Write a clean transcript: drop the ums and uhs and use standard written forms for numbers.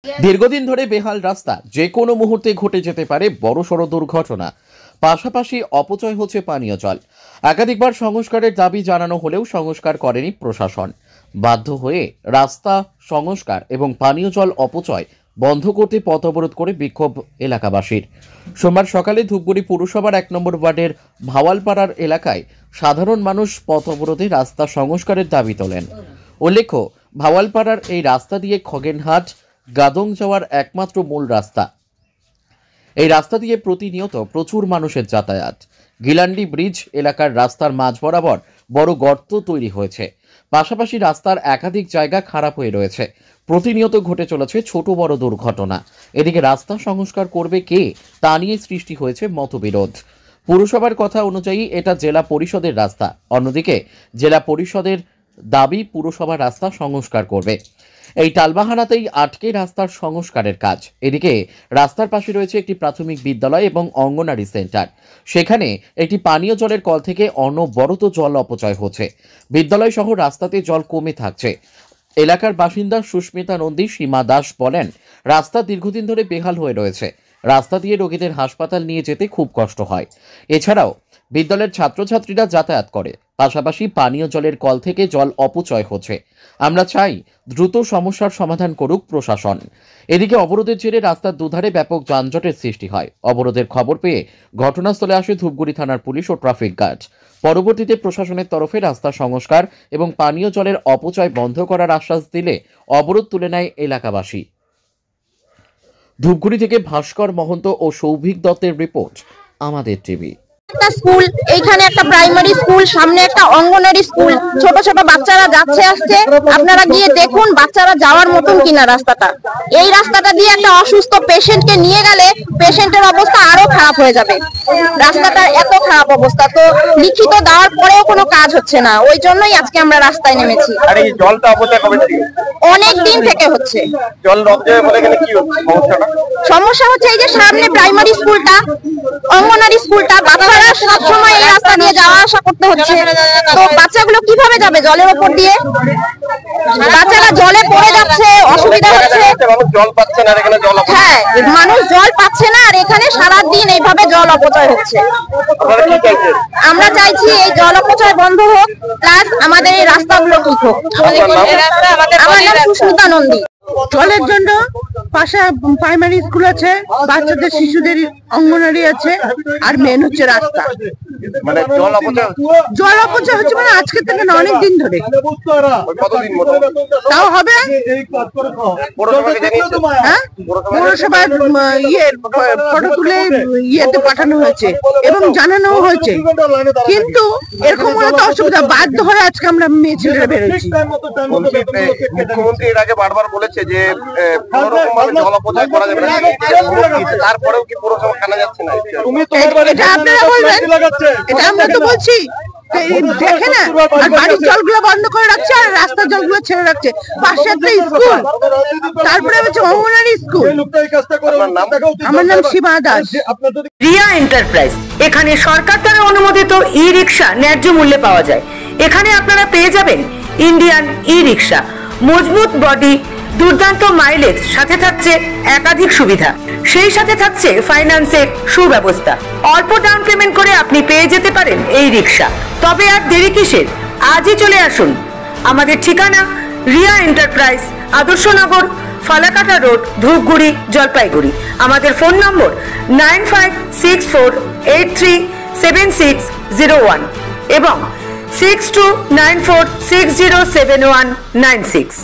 দীর্ঘদিন ধরে বেহাল রাস্তা, যে কোনো মুহূর্তে ঘটে যেতে পারে বড়সড় দুর্ঘটনা। পাশাপাশি অপচয় হচ্ছে পানীয় জল। একাধিকবার সংস্কারের দাবি জানানো হলেও সংস্কার করেনি প্রশাসন। বাধ্য হয়ে রাস্তা সংস্কার এবং পানীয় জল অপচয় বন্ধ করতে পথ অবরোধ করে বিক্ষোভ এলাকাবাসীর। সোমবার সকালে ধূপগুড়ি পুরসভার 1 নম্বর ওয়ার্ডের ভাওয়ালপাড়ার এলাকায় সাধারণ মানুষ পথ অবরোধে রাস্তা সংস্কারের দাবি তোলেন। উল্লেখ্য, ভাওয়ালপাড়ার এই রাস্তা দিয়ে খগেনহাট গাদং যাওয়ার একমাত্র মূল রাস্তা। এই রাস্তা দিয়ে প্রতিনিয়ত প্রচুর মানুষের যাতায়াত। গিলান্ডি ব্রিজ এলাকার রাস্তার মাঝ বরাবর বড় গর্ত তৈরি হয়েছে। পাশাপাশি রাস্তার একাধিক জায়গা খারাপ হয়ে রয়েছে। প্রতিনিয়ত ঘটে চলেছে ছোট বড় দুর্ঘটনা। এদিকে রাস্তা সংস্কার করবে কে, তা নিয়ে সৃষ্টি হয়েছে মতবিরোধ। পুরসভার কথা অনুযায়ী এটা জেলা পরিষদের রাস্তা। অন্যদিকে জেলা পরিষদের দাবি পুরসভা রাস্তা সংস্কার করবে। এই টালবাহানাতেই আটকে রাস্তার সংস্কারের কাজ। এদিকে রাস্তার পাশে রয়েছে একটি প্রাথমিক বিদ্যালয় এবং অঙ্গনারী সেন্টার। সেখানে একটি পানীয় জলের কল থেকে অনবরত জল অপচয় হচ্ছে। বিদ্যালয় সহ রাস্তাতে জল কমে থাকছে। এলাকার বাসিন্দা সুস্মিতা নন্দী সীমা দাস বলেন, রাস্তা দীর্ঘদিন ধরে বেহাল হয়ে রয়েছে। রাস্তা দিয়ে রোগীদের হাসপাতাল নিয়ে যেতে খুব কষ্ট হয়। এছাড়াও বিদ্যালয়ের ছাত্রছাত্রীরা যাতায়াত করে। পাশাপাশি পানীয় জলের কল থেকে জল অপচয় হচ্ছে। আমরা চাই দ্রুত সমস্যার সমাধান করুক প্রশাসন। এদিকে অবরোধের জেরে রাস্তার দুধারে ব্যাপক যানজটের সৃষ্টি হয়। অবরোধের খবর পেয়ে ঘটনাস্থলে আসে ধূপগুড়ি থানার পুলিশ ও ট্রাফিক গার্ড। পরবর্তীতে প্রশাসনের তরফে রাস্তা সংস্কার এবং পানীয় জলের অপচয় বন্ধ করার আশ্বাস দিলে অবরোধ তুলে নেয় এলাকাবাসী। ধূপগুড়ি থেকে ভাস্কর মহন্ত ও সৌভিক দত্তের রিপোর্ট, আমাদের টিভি। একটা স্কুল, এইখানে একটা প্রাইমারি স্কুল, সামনে একটা অঙ্গনারী স্কুল, ছোট ছোট বাচ্চারা যাচ্ছে আসছে। আপনারা গিয়ে দেখুন বাচ্চারা যাওয়ার মতন কিনা রাস্তাটা। এই রাস্তাটা দিয়ে একটা অসুস্থ পেশেন্টকে নিয়ে গেলে পেশেন্টের অবস্থা আরো খারাপ হয়ে যাবে। রাস্তাটার এত খারাপ অবস্থা, তো লিখিত দেওয়ার পরেও কোনো কাজ হচ্ছে না। ওই জন্যই আজকে আমরা রাস্তায় নেমেছি। জলটা অপচয় কবে থেকে? অনেক দিন থেকে হচ্ছে। জল অপচয় বলে গেলে কি হচ্ছে সমস্যাটা? সমস্যা হচ্ছে এই যে সামনে প্রাইমারি স্কুলটা, অঙ্গনারী স্কুলটা, বাচ্চারা সবসময় এই রাস্তা দিয়ে যাওয়া আসা করতে হচ্ছে। তো বাচ্চাগুলো কিভাবে যাবে জলের উপর দিয়ে? বাচ্চারা জলে পড়ে যাচ্ছে, অসুবিধা হচ্ছে। জল পাচ্ছে না এখানে, জল হ্যাঁ, মানুষ জল পাচ্ছে না আর এখানে সারাদিন এইভাবে জল অপচয় হচ্ছে। আমরা চাইছি এই জল অপচয় বন্ধ হোক, প্লাস আমাদের এই রাস্তাগুলো ঠিক হোক। আমার নাম সুস্মিতা নন্দী। জলের জন্য পাশে প্রাইমারি স্কুল আছে, বাচ্চাদের শিশুদের অঙ্গনারী আছে, আর মেন হচ্ছে রাস্তা। মানে জল অপচয় হচ্ছে মানে আজকে থেকে না, অনেক দিন ধরে। তাও হবে পৌরসভার ফটো তুলে ইয়েতে পাঠানো হয়েছে এবং জানানো হয়েছে, কিন্তু এরকম হলে তো অসুবিধা। বাধ্য হয়ে আজকে আমরা মেয়ে ছেলেরা বেরোচ্ছি। মুখ্যমন্ত্রী এর আগে বারবার বলেছে যে জল অপচয় করা যাবে না, তারপরেও কি পৌরসভা কানা যাচ্ছে না? এটা আপনারা বলবেন, এটা আমরা তো বলছি। দেখে না, আর বাড়ির জলগুলো বন্ধ করে রাখছে আর রাস্তার জলগুলো ছেড়ে রাখছে। পাশে একটা স্কুল, তারপরে হচ্ছে অঙ্গনারী স্কুল। আমার নাম সীমা দাস। রিয়া এন্টারপ্রাইজ, এখানে সরকার দ্বারা অনুমোদিত ই রিক্সা ন্যায্য মূল্যে পাওয়া যায়। এখানে আপনারা পেয়ে যাবেন ইন্ডিয়ান ই রিক্সা, মজবুত বডি, দুর্দান্ত মাইলেজ, সাথে থাকছে একাধিক সুবিধা। সেই সাথে থাকছে ফাইন্যান্সের সুব্যবস্থা। অল্প ডাউন পেমেন্ট করে আপনি পেয়ে যেতে পারেন এই রিক্সা। তবে আর দেরি কিসের? আজই চলে আসুন। আমাদের ঠিকানা রিয়া এন্টারপ্রাইজ, আদর্শনগর, ফালাকাটা রোড, ধূপগুড়ি, জলপাইগুড়ি। আমাদের ফোন নম্বর 9564837601 এবং 6294607196।